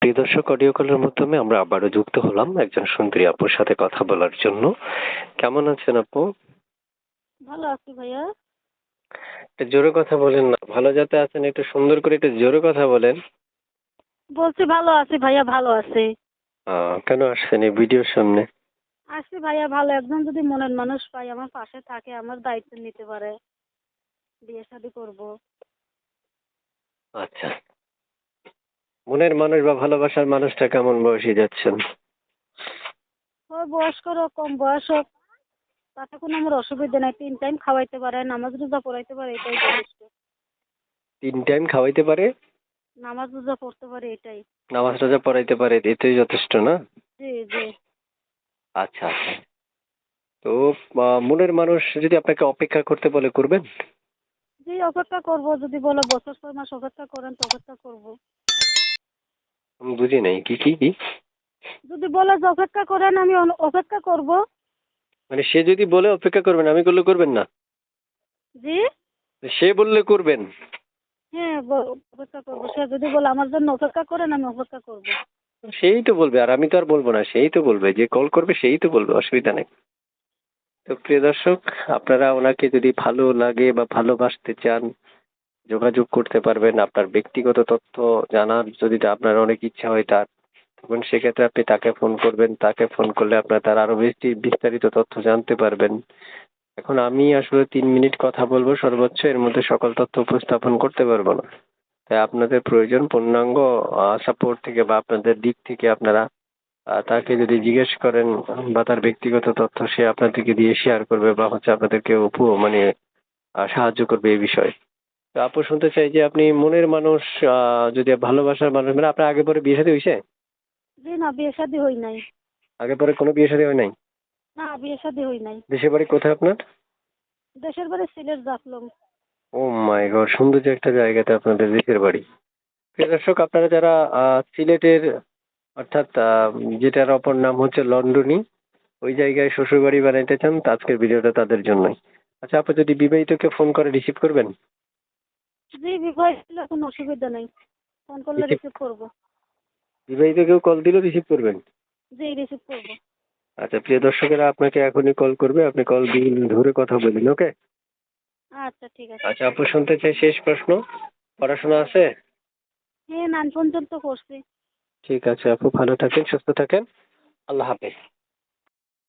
প্রিয় দর্শক, অডিও কলের মাধ্যমে আমরা আবারও যুক্ত হলাম একজন সুন্দরী আপুর সাথে কথা বলার জন্য। কেমন আছেন আপু? ভালো আছি ভাইয়া। একটু জোরে কথা বলেন না, ভালো যাতে আছেন একটু সুন্দর করে একটু জোরে কথা বলেন। বলছি ভালো আছি ভাইয়া, ভালো আছি। কেন আসছেন এই ভিডিওর সামনে? আছি ভাইয়া ভালো, একজন যদি মনের মানুষ পাই আমার পাশে থাকে, আমার দায়িত্ব নিতে পারে, বিয়ে শাদী করবো। আচ্ছা, মনের মানুষ বা ভালোবাসার মানুষটা কেমন বয়সী যাচ্ছেন? ওই বয়স্ক হোক কম বয়স হোক, তাতে কোনো আমার অসুবিধা নাই। 3 টাইম খাওয়াইতে পারে, নামাজ রোজা পড়াইতে পারে, এটাই যথেষ্ট। 3 টাইম খাওয়াইতে পারে, নামাজ রোজা পড়তে পারে, এটাই। নামাজ রোজা পড়াইতে পারে, এটাই যথেষ্ট না? জি জি। আচ্ছা আচ্ছা। তো মনের মানুষ যদি আপনাকে অপেক্ষা করতে বলে, করবেন? জি অপেক্ষা করবো, যদি বলে বছর 6 মাস অপেক্ষা করেন তো অপেক্ষা করবো। আমি বুঝি নাই, কি কি কি? যদি বলে যে অপেক্ষা করেন, আমি অপেক্ষা করবো। মানে সে যদি বলে অপেক্ষা করবেন, আমি করলে করবেন না? জি। সে বললে করবেন? হ্যাঁ, অপেক্ষা করবো। সে যদি বলে আমার জন্য অপেক্ষা করেন, আমি অপেক্ষা করবো। সেই তো বলবে, আর আমি তো আর বলবো না, সেই তো বলবে, যে কল করবে সেই তো বলবে, অসুবিধা নেই। তো প্রিয় দর্শক, আপনারা ওনাকে যদি ভালো লাগে বা ভালোবাসতে চান, যোগাযোগ করতে পারবেন। আপনার ব্যক্তিগত তথ্য জানার যদি আপনার অনেক ইচ্ছা হয় তার, তখন সেক্ষেত্রে আপনি তাকে ফোন করবেন। তাকে ফোন করলে আপনার তার আরো বেশি বিস্তারিত তথ্য জানতে পারবেন। এখন আমি আসলে 3 মিনিট কথা বলবো সর্বোচ্চ, এর মধ্যে সকল তথ্য উপস্থাপন করতে পারবো না। তাই আপনাদের প্রয়োজন পূর্ণাঙ্গ সাপোর্ট থেকে বা আপনাদের দিক থেকে আপনারা তাকে যদি জিজ্ঞেস করেন বা তার ব্যক্তিগত তথ্য সে আপনাদেরকে দিয়ে শেয়ার করবে বা হচ্ছে আপনাদেরকে মানে সাহায্য করবে এই বিষয়ে। তো আপু শুনতে চাই যে আপনি মনের মানুষ, যদি ভালোবাসার মানুষ, মানে আপনার আগে পরে বিয়ে শাদী হয়েছে? জি না, বিয়ে শাদী হই নাই। আগে পরে কোনো বিয়ে শাদী হয় নাই? না, বিয়ে শাদী হই নাই। দেশের বাড়ি কোথায় আপনার? দেশের বাড়ি সিলেট, জাফলং। ও মাই গড, সুন্দর যে একটা জায়গাতে আপনাদের দেশের বাড়ি। প্রিয় দর্শক, আপনারা যারা সিলেটের, অর্থাৎ যেটার অপর নাম হচ্ছে লন্ডনী, ওই জায়গায় শ্বশুর বাড়ি বানাইতে চান, তো আজকের ভিডিওটা তাদের জন্যই। আচ্ছা আপু, যদি বিবাহিত কেউ ফোন করে রিসিভ করবেন? জি, বিবাহিত, কোনো অসুবিধা নেই। ফোন করলে রিসিভ, রিসিভ করবো। বিবাহিত কেউ কল দিলেও রিসিভ করবেন? জি, রিসিভ করবো। আচ্ছা, প্রিয় দর্শকেরা আপনাকে এখনই কল করবে, আপনি কল দিন ধরে কথা বলুন, ওকে? আচ্ছা, ঠিক আছে। আচ্ছা আপু, শুনতে চাই শেষ প্রশ্ন, পড়াশোনা আছে? হ্যাঁ, 9 পর্যন্ত করছি। ঠিক আছে আপু, ভালো থাকেন, সুস্থ থাকেন, আল্লাহ হাফেজ।